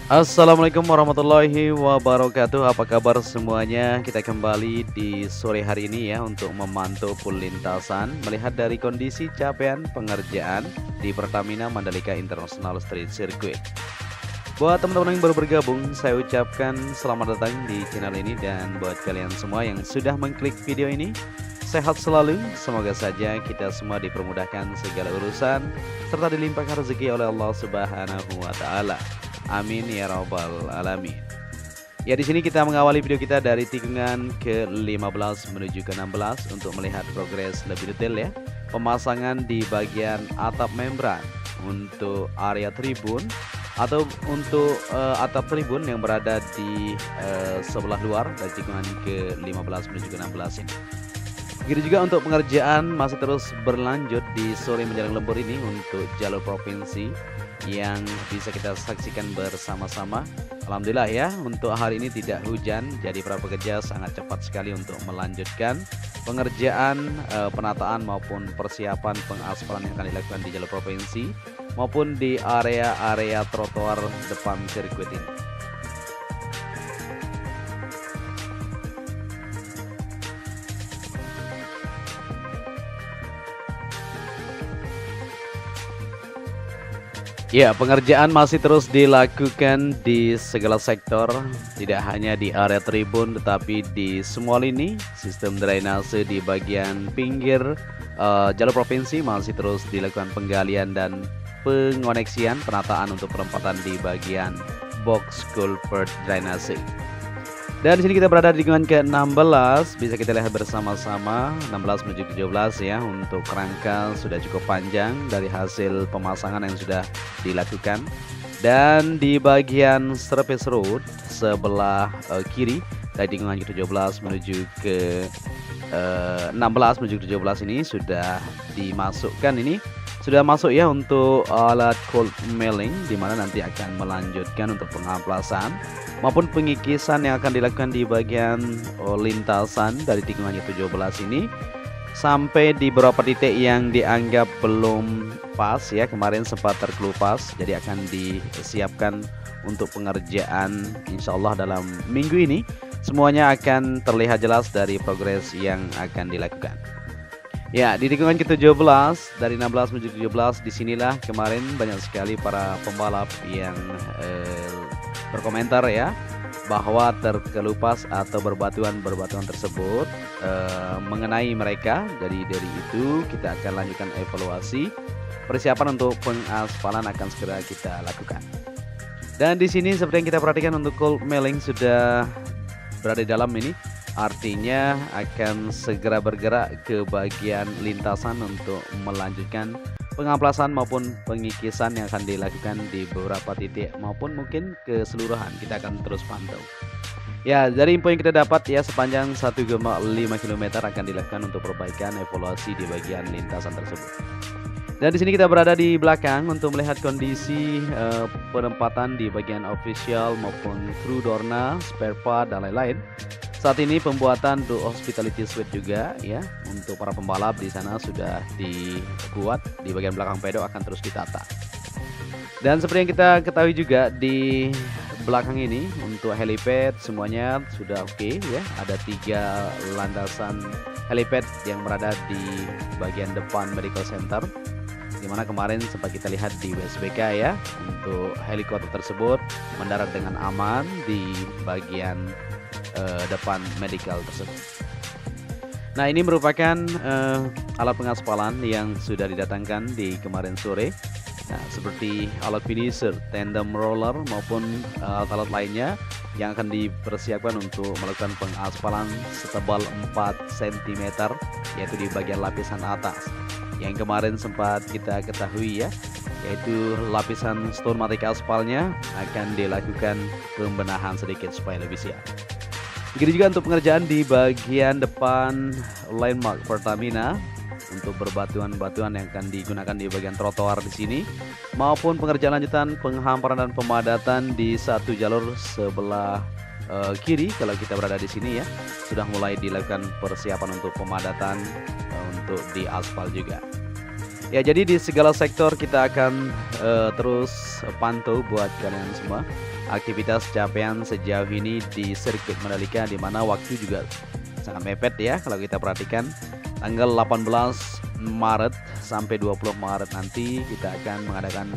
Assalamualaikum warahmatullahi wabarakatuh. Apa kabar semuanya? Kita kembali di sore hari ini ya untuk memantau full lintasan, melihat dari kondisi capaian pengerjaan di Pertamina Mandalika International Street Circuit. Buat teman-teman yang baru bergabung, saya ucapkan selamat datang di channel ini, dan buat kalian semua yang sudah mengklik video ini, sehat selalu. Semoga saja kita semua dipermudahkan segala urusan serta dilimpahkan rezeki oleh Allah Subhanahu wa taala. Amin ya rabbal alamin. Ya, di sini kita mengawali video kita dari tikungan ke-15 menuju ke-16 untuk melihat progres lebih detail ya. Pemasangan di bagian atap membran untuk area tribun atau untuk atap tribun yang berada di sebelah luar dari tikungan ke-15 menuju ke-16 ini. Begitu juga untuk pengerjaan masih terus berlanjut di sore menjelang lembur ini untuk jalur provinsi yang bisa kita saksikan bersama-sama. Alhamdulillah ya, untuk hari ini tidak hujan, jadi para pekerja sangat cepat sekali untuk melanjutkan pengerjaan penataan maupun persiapan pengaspalan yang akan dilakukan di jalur provinsi maupun di area-area trotoar depan sirkuit ini. Ya, pengerjaan masih terus dilakukan di segala sektor, tidak hanya di area tribun tetapi di semua lini. Sistem drainase di bagian pinggir jalur provinsi masih terus dilakukan penggalian dan pengoneksian penataan untuk perempatan di bagian box culvert drainase. Dan di sini kita berada di tikungan ke-16, bisa kita lihat bersama-sama 16 menuju 17 ya. Untuk kerangka sudah cukup panjang dari hasil pemasangan yang sudah dilakukan. Dan di bagian surface road sebelah kiri dari tikungan ke-17 menuju ke 16 menuju ke 17 ini sudah dimasukkan, ini sudah masuk ya untuk alat cold milling, di mana nanti akan melanjutkan untuk pengamplasan maupun pengikisan yang akan dilakukan di bagian lintasan dari tikungan ke-17 ini sampai di beberapa titik yang dianggap belum pas ya, kemarin sempat terkelupas, jadi akan disiapkan untuk pengerjaan. Insya Allah dalam minggu ini semuanya akan terlihat jelas dari progres yang akan dilakukan. Ya, di tikungan ke-17 dari 16 menuju 17, disinilah kemarin banyak sekali para pembalap yang berkomentar ya, bahwa terkelupas atau berbatuan tersebut mengenai mereka. Jadi dari itu kita akan lanjutkan evaluasi, persiapan untuk pengaspalan akan segera kita lakukan. Dan di sini seperti yang kita perhatikan untuk cold milling sudah berada di dalam ini. Artinya akan segera bergerak ke bagian lintasan untuk melanjutkan pengamplasan maupun pengikisan yang akan dilakukan di beberapa titik maupun mungkin keseluruhan. Kita akan terus pantau. Ya, dari info yang kita dapat ya, sepanjang 1,5 km akan dilakukan untuk perbaikan evaluasi di bagian lintasan tersebut. Dan di sini kita berada di belakang untuk melihat kondisi penempatan di bagian official maupun kru dorna, spare part dan lain-lain. Saat ini pembuatan do hospitality suite juga ya, untuk para pembalap di sana sudah dibuat, di bagian belakang pedok akan terus ditata. Dan seperti yang kita ketahui juga di belakang ini untuk helipad semuanya sudah oke ya. Ada 3 landasan helipad yang berada di bagian depan medical center, dimana kemarin sempat kita lihat di WSBK ya, untuk helikopter tersebut mendarat dengan aman di bagian depan medical tersebut. Nah, ini merupakan alat pengaspalan yang sudah didatangkan di kemarin sore. Nah, seperti alat finisher, tandem roller maupun alat-alat lainnya yang akan dipersiapkan untuk melakukan pengaspalan setebal 4 cm, yaitu di bagian lapisan atas. Yang kemarin sempat kita ketahui ya, yaitu lapisan stone matic aspalnya akan dilakukan pembenahan sedikit supaya lebih siap. Begitu juga untuk pengerjaan di bagian depan landmark Pertamina untuk berbatuan-batuan yang akan digunakan di bagian trotoar di sini, maupun pengerjaan lanjutan penghamparan dan pemadatan di satu jalur sebelah kiri kalau kita berada di sini ya, sudah mulai dilakukan persiapan untuk pemadatan untuk di aspal juga. Ya, jadi di segala sektor kita akan terus pantau buat kalian semua. aktivitas capaian sejauh ini di sirkuit Mandalika, di mana waktu juga sangat mepet ya kalau kita perhatikan. Tanggal 18 Maret sampai 20 Maret nanti kita akan mengadakan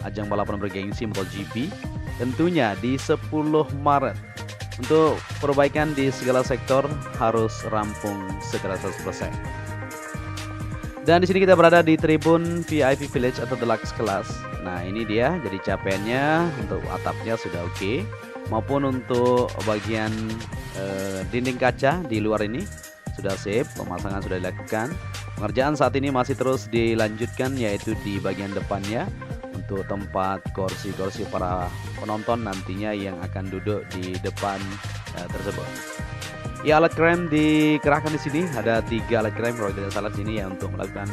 ajang balapan bergengsi MotoGP. Tentunya di 10 Maret untuk perbaikan di segala sektor harus rampung segera 100%. Dan di sini kita berada di tribun VIP Village atau Deluxe Class. Nah, ini dia jadi capaiannya. Untuk atapnya sudah oke, maupun untuk bagian dinding kaca di luar ini sudah sip, pemasangan sudah dilakukan. Pengerjaan saat ini masih terus dilanjutkan, yaitu di bagian depannya untuk tempat kursi-kursi para penonton nantinya yang akan duduk di depan tersebut. Ya, alat krem dikerahkan di sini, ada 3 alat krem kalau tidak salah sini ya, untuk melakukan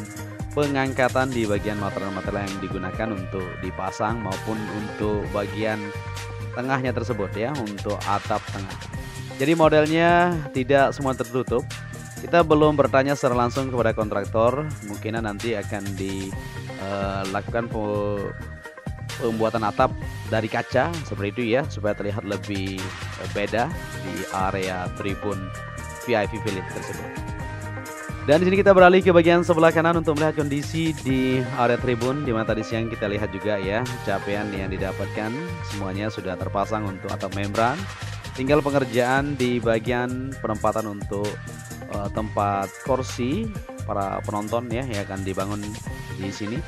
pengangkatan di bagian material-material yang digunakan untuk dipasang maupun untuk bagian tengahnya tersebut ya, untuk atap tengah. Jadi modelnya tidak semua tertutup. Kita belum bertanya secara langsung kepada kontraktor, mungkin nanti akan dilakukan pembuatan atap dari kaca seperti itu ya, supaya terlihat lebih beda di area tribun VIP Village tersebut. Dan di sini kita beralih ke bagian sebelah kanan untuk melihat kondisi di area tribun, di mana tadi siang kita lihat juga ya, capaian yang didapatkan semuanya sudah terpasang untuk atap membran. Tinggal pengerjaan di bagian penempatan untuk tempat kursi para penonton ya, yang akan dibangun di sini.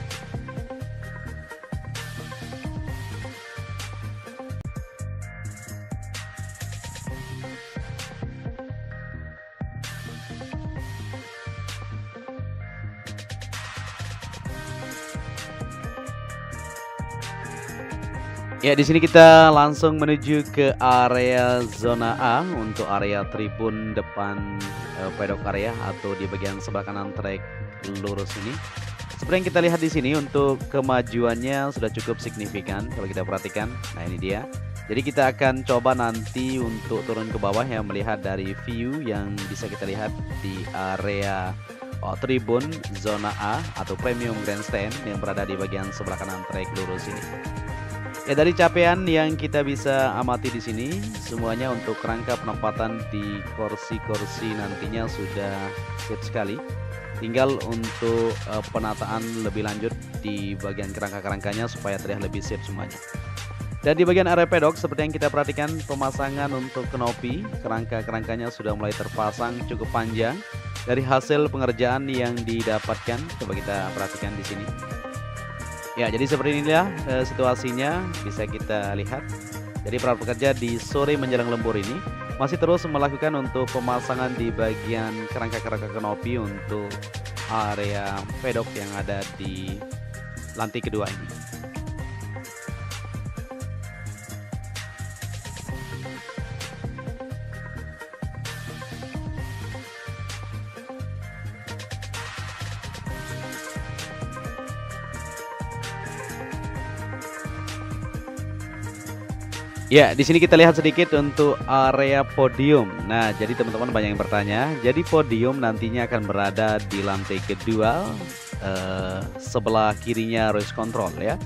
Ya, di sini kita langsung menuju ke area zona A untuk area tribun depan pedok area atau di bagian sebelah kanan trek lurus ini. Seperti yang kita lihat di sini, untuk kemajuannya sudah cukup signifikan kalau kita perhatikan. Nah, ini dia. Jadi kita akan coba nanti untuk turun ke bawah ya, melihat dari view yang bisa kita lihat di area tribun zona A atau premium grandstand yang berada di bagian sebelah kanan trek lurus ini. Ya, dari capaian yang kita bisa amati di sini, semuanya untuk kerangka penempatan di kursi-kursi nantinya sudah siap sekali. Tinggal untuk penataan lebih lanjut di bagian kerangka-kerangkanya supaya terlihat lebih siap semuanya. Dan di bagian area pedok, seperti yang kita perhatikan, pemasangan untuk kanopi, kerangka-kerangkanya sudah mulai terpasang cukup panjang dari hasil pengerjaan yang didapatkan. Coba kita perhatikan di sini. Ya, jadi seperti inilah situasinya bisa kita lihat. Jadi para pekerja di sore menjelang lembur ini masih terus melakukan untuk pemasangan di bagian kerangka-kerangka kanopi untuk area pedok yang ada di lantai kedua ini. Ya, di sini kita lihat sedikit untuk area podium. Nah, jadi teman-teman banyak yang bertanya. Jadi podium nantinya akan berada di lantai kedua, sebelah kirinya race control ya.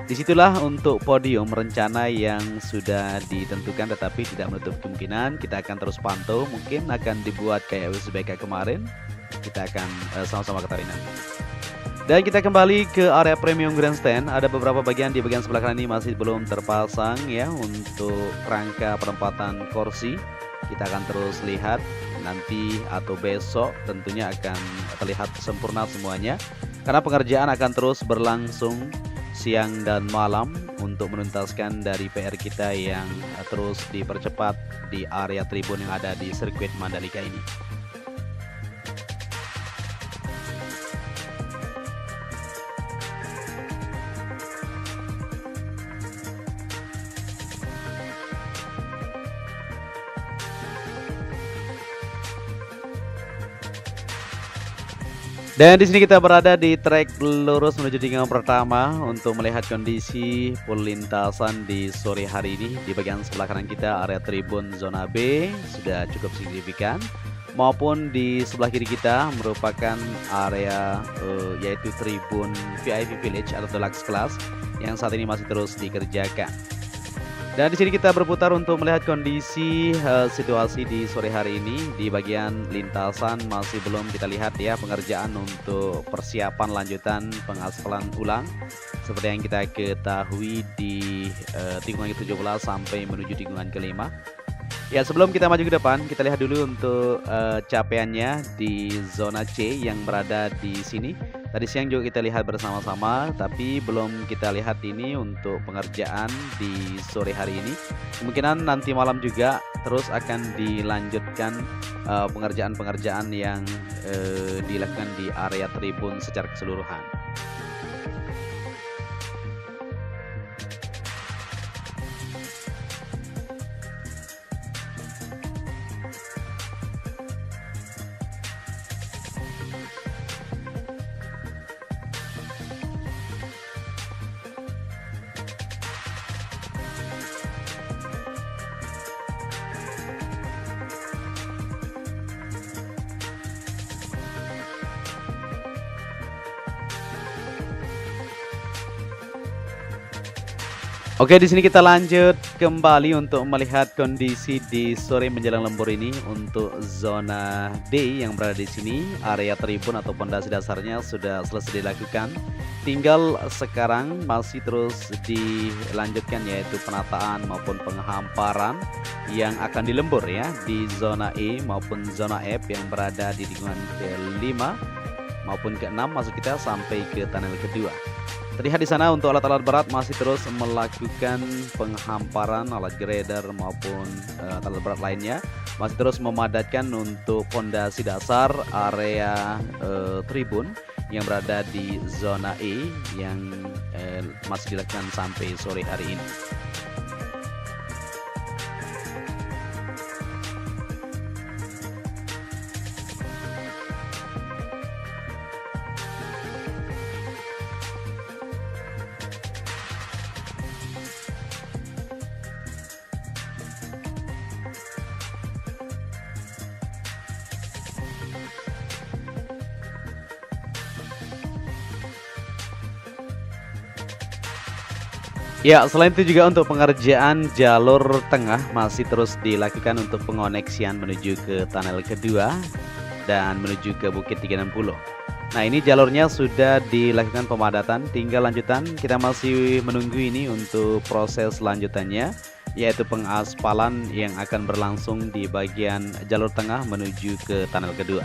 Disitulah untuk podium rencana yang sudah ditentukan, tetapi tidak menutup kemungkinan kita akan terus pantau. Mungkin akan dibuat kayak USBK kemarin. Kita akan sama-sama ketahui nanti. Dan kita kembali ke area premium grandstand. Ada beberapa bagian di bagian sebelah kanan ini masih belum terpasang ya, untuk rangka penempatan kursi. Kita akan terus lihat nanti atau besok tentunya akan terlihat sempurna semuanya, karena pengerjaan akan terus berlangsung siang dan malam untuk menuntaskan dari PR kita yang terus dipercepat di area tribun yang ada di sirkuit Mandalika ini. Dan di sini kita berada di trek lurus menuju tikungan pertama untuk melihat kondisi perlintasan di sore hari ini. Di bagian sebelah kanan kita area tribun zona B sudah cukup signifikan, maupun di sebelah kiri kita merupakan area yaitu tribun VIP Village atau Deluxe Class yang saat ini masih terus dikerjakan. Dan di sini kita berputar untuk melihat kondisi situasi di sore hari ini. Di bagian lintasan masih belum kita lihat ya pengerjaan untuk persiapan lanjutan pengaspalan ulang seperti yang kita ketahui di tikungan ke-17 sampai menuju tikungan ke-5. Ya, sebelum kita maju ke depan, kita lihat dulu untuk capaiannya di zona C yang berada di sini. Tadi siang juga kita lihat bersama-sama, tapi belum kita lihat ini untuk pengerjaan di sore hari ini. Kemungkinan nanti malam juga terus akan dilanjutkan pengerjaan-pengerjaan yang dilakukan di area tribun secara keseluruhan. Oke, di sini kita lanjut kembali untuk melihat kondisi di sore menjelang lembur ini untuk zona D yang berada di sini. Area tribun atau pondasi dasarnya sudah selesai dilakukan. Tinggal sekarang masih terus dilanjutkan yaitu penataan maupun penghamparan yang akan dilembur ya di zona E maupun zona F yang berada di tikungan ke-5 maupun ke-6 masuk kita sampai ke tunnel kedua. Terlihat di sana untuk alat-alat berat masih terus melakukan penghamparan alat grader maupun alat berat lainnya, masih terus memadatkan untuk pondasi dasar area tribun yang berada di zona E yang masih dilakukan sampai sore hari ini. Ya, selain itu juga untuk pengerjaan jalur tengah masih terus dilakukan untuk pengoneksian menuju ke tunnel kedua dan menuju ke Bukit 360. Nah, ini jalurnya sudah dilakukan pemadatan, tinggal lanjutan. Kita masih menunggu ini untuk proses lanjutannya, yaitu pengaspalan yang akan berlangsung di bagian jalur tengah menuju ke tunnel kedua.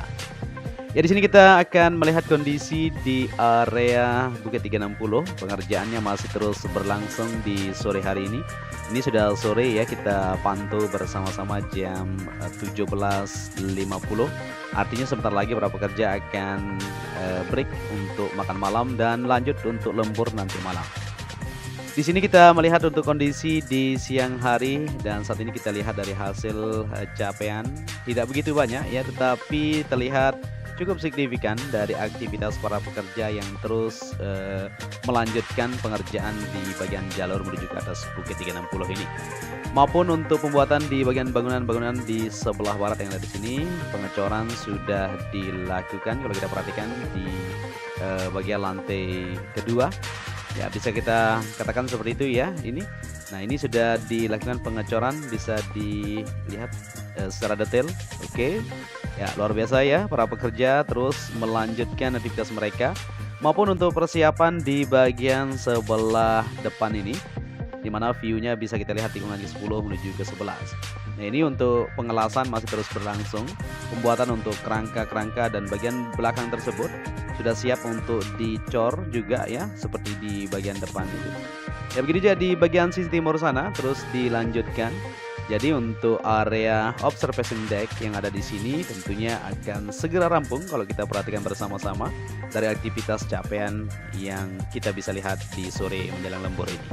Ya, di sini kita akan melihat kondisi di area Bukit 360. Pengerjaannya masih terus berlangsung di sore hari ini. Ini sudah sore ya, kita pantau bersama-sama jam 17.50. Artinya sebentar lagi para pekerja akan break untuk makan malam dan lanjut untuk lembur nanti malam. Di sini kita melihat untuk kondisi di siang hari dan saat ini kita lihat dari hasil capaian tidak begitu banyak ya, tetapi terlihat cukup signifikan dari aktivitas para pekerja yang terus melanjutkan pengerjaan di bagian jalur menuju ke atas Bukit 360 ini. Maupun untuk pembuatan di bagian bangunan-bangunan di sebelah barat yang ada di sini, pengecoran sudah dilakukan kalau kita perhatikan di bagian lantai kedua. Ya, bisa kita katakan seperti itu ya ini. Nah, ini sudah dilakukan pengecoran, bisa dilihat secara detail. Oke. Ya, luar biasa ya para pekerja terus melanjutkan aktivitas mereka. Maupun untuk persiapan di bagian sebelah depan ini, dimana view-nya bisa kita lihat tikungan ke-10 menuju ke-11. Nah, ini untuk pengelasan masih terus berlangsung. Pembuatan untuk kerangka-kerangka dan bagian belakang tersebut sudah siap untuk dicor juga ya, seperti di bagian depan itu. Ya, begitu juga di bagian sisi timur sana terus dilanjutkan. Jadi untuk area observation deck yang ada di sini tentunya akan segera rampung kalau kita perhatikan bersama-sama dari aktivitas capaian yang kita bisa lihat di sore menjelang lembur ini.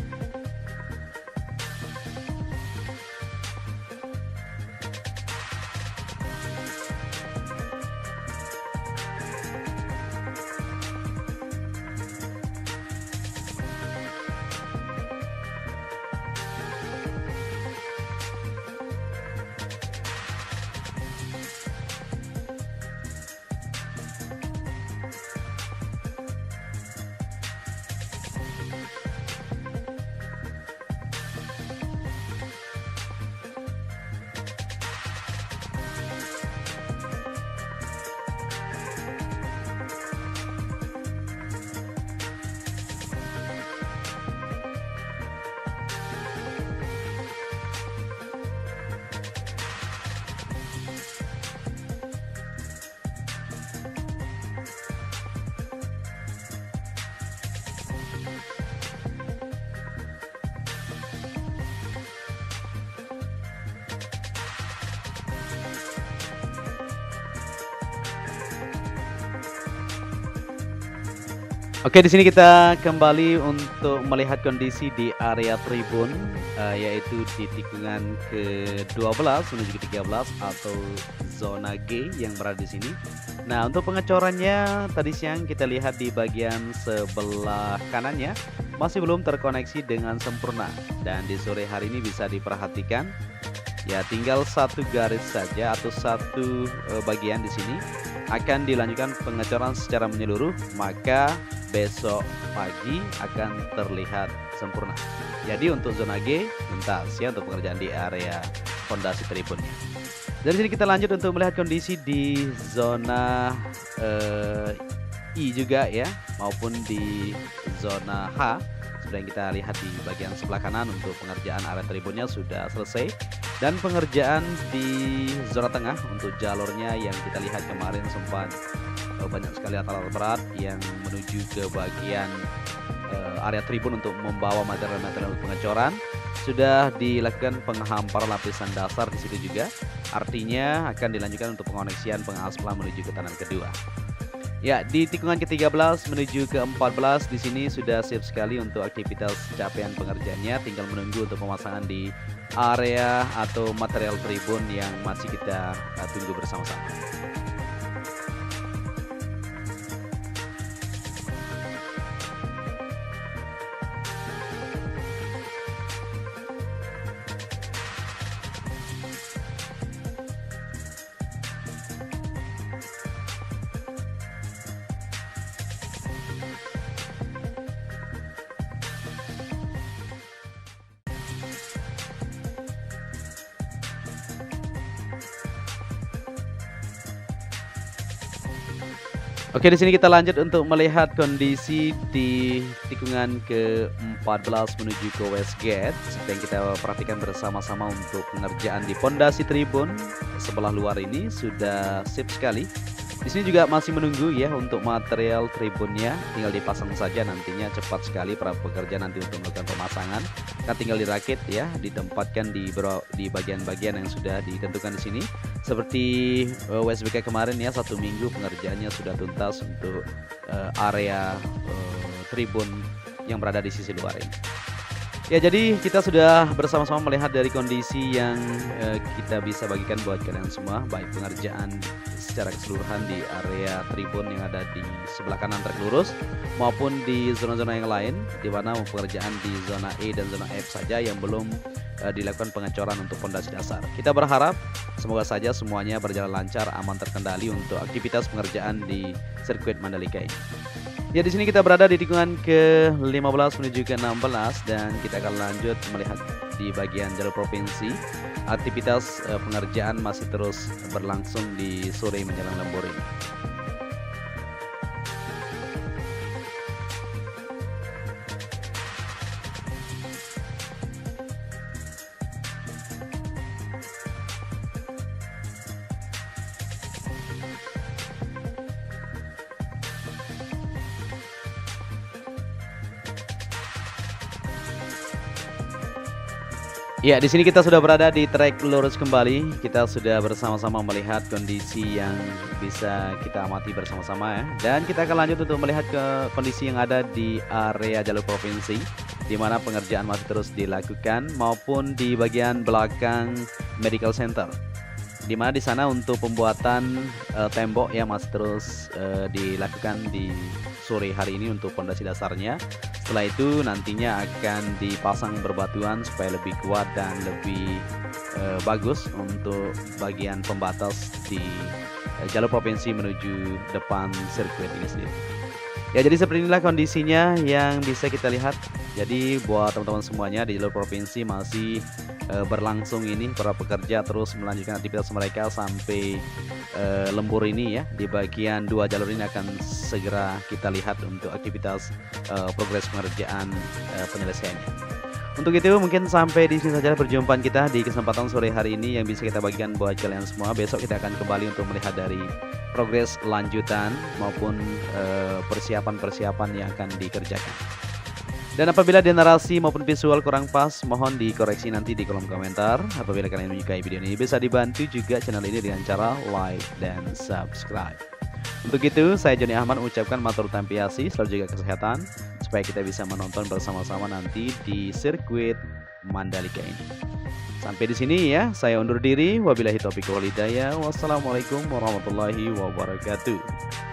Oke, di sini kita kembali untuk melihat kondisi di area tribun, yaitu di tikungan ke-12 menuju ke-13 atau zona G yang berada di sini. Nah, untuk pengecorannya tadi siang kita lihat di bagian sebelah kanannya masih belum terkoneksi dengan sempurna, dan di sore hari ini bisa diperhatikan ya tinggal satu garis saja atau satu bagian di sini akan dilanjutkan pengecoran secara menyeluruh, maka besok pagi akan terlihat sempurna. Jadi untuk zona G tuntas ya untuk pengerjaan di area fondasi tribunnya. Dari sini kita lanjut untuk melihat kondisi di zona I juga ya, maupun di zona H. Sudah yang kita lihat di bagian sebelah kanan untuk pengerjaan area tribunnya sudah selesai, dan pengerjaan di zona tengah untuk jalurnya yang kita lihat kemarin sempat banyak sekali alat berat yang menuju ke bagian area tribun untuk membawa material-material pengecoran. Sudah dilakukan penghamparan lapisan dasar di situ juga, artinya akan dilanjutkan untuk pengoneksian pengaspalan menuju ke tanam kedua. Ya, di tikungan ke-13 menuju ke-14 di sini sudah siap sekali untuk aktivitas capaian pengerjaannya, tinggal menunggu untuk pemasangan di area atau material tribun yang masih kita tunggu bersama-sama. Oke, di sini kita lanjut untuk melihat kondisi di tikungan ke-14 menuju ke Westgate. Seperti yang kita perhatikan bersama-sama untuk pengerjaan di pondasi tribun sebelah luar ini sudah sip sekali. Di sini juga masih menunggu ya untuk material tribunnya, tinggal dipasang saja nantinya, cepat sekali para pekerja nanti untuk melakukan pemasangan. Kan tinggal dirakit ya, ditempatkan di bagian-bagian yang sudah ditentukan di sini. Seperti WSBK kemarin ya, 1 minggu pengerjaannya sudah tuntas untuk area tribun yang berada di sisi luar ini. Ya, jadi kita sudah bersama-sama melihat dari kondisi yang kita bisa bagikan buat kalian semua, baik pengerjaan secara keseluruhan di area tribun yang ada di sebelah kanan trek lurus maupun di zona-zona yang lain, di mana pengerjaan di zona E dan zona F saja yang belum dilakukan pengecoran untuk pondasi dasar. Kita berharap semoga saja semuanya berjalan lancar, aman, terkendali untuk aktivitas pengerjaan di sirkuit Mandalika ini. Ya, di sini kita berada di tikungan ke-15 menuju ke-16 dan kita akan lanjut melihat di bagian jalur provinsi. Aktivitas pengerjaan masih terus berlangsung di sore menjelang lembur ini. Ya, di sini kita sudah berada di trek lurus kembali. Kita sudah bersama-sama melihat kondisi yang bisa kita amati bersama-sama ya. Dan kita akan lanjut untuk melihat ke kondisi yang ada di area jalur provinsi, di mana pengerjaan masih terus dilakukan maupun di bagian belakang medical center. Di mana di sana untuk pembuatan tembok yang masih terus dilakukan di sore hari ini untuk pondasi dasarnya. Setelah itu nantinya akan dipasang berbatuan supaya lebih kuat dan lebih bagus untuk bagian pembatas di jalur provinsi menuju depan sirkuit ini sendiri. Ya, jadi seperti inilah kondisinya yang bisa kita lihat. Jadi buat teman-teman semuanya di jalur provinsi masih berlangsung ini, para pekerja terus melanjutkan aktivitas mereka sampai lembur ini ya. Di bagian 2 jalur ini akan segera kita lihat untuk aktivitas progres pengerjaan penyelesaiannya. Untuk itu mungkin sampai di sini saja perjumpaan kita di kesempatan sore hari ini yang bisa kita bagikan buat kalian semua. Besok kita akan kembali untuk melihat dari progres lanjutan maupun persiapan-persiapan yang akan dikerjakan. Dan apabila di narasi maupun visual kurang pas, mohon dikoreksi nanti di kolom komentar. Apabila kalian menyukai video ini, bisa dibantu juga channel ini dengan cara like dan subscribe. Untuk itu, saya Joni Ahmad mengucapkan matur tampiasi, selalu jaga kesehatan, supaya kita bisa menonton bersama-sama nanti di sirkuit Mandalika ini. Sampai di sini ya, saya undur diri. Wabillahi taufiq wal hidayah. Wassalamualaikum warahmatullahi wabarakatuh.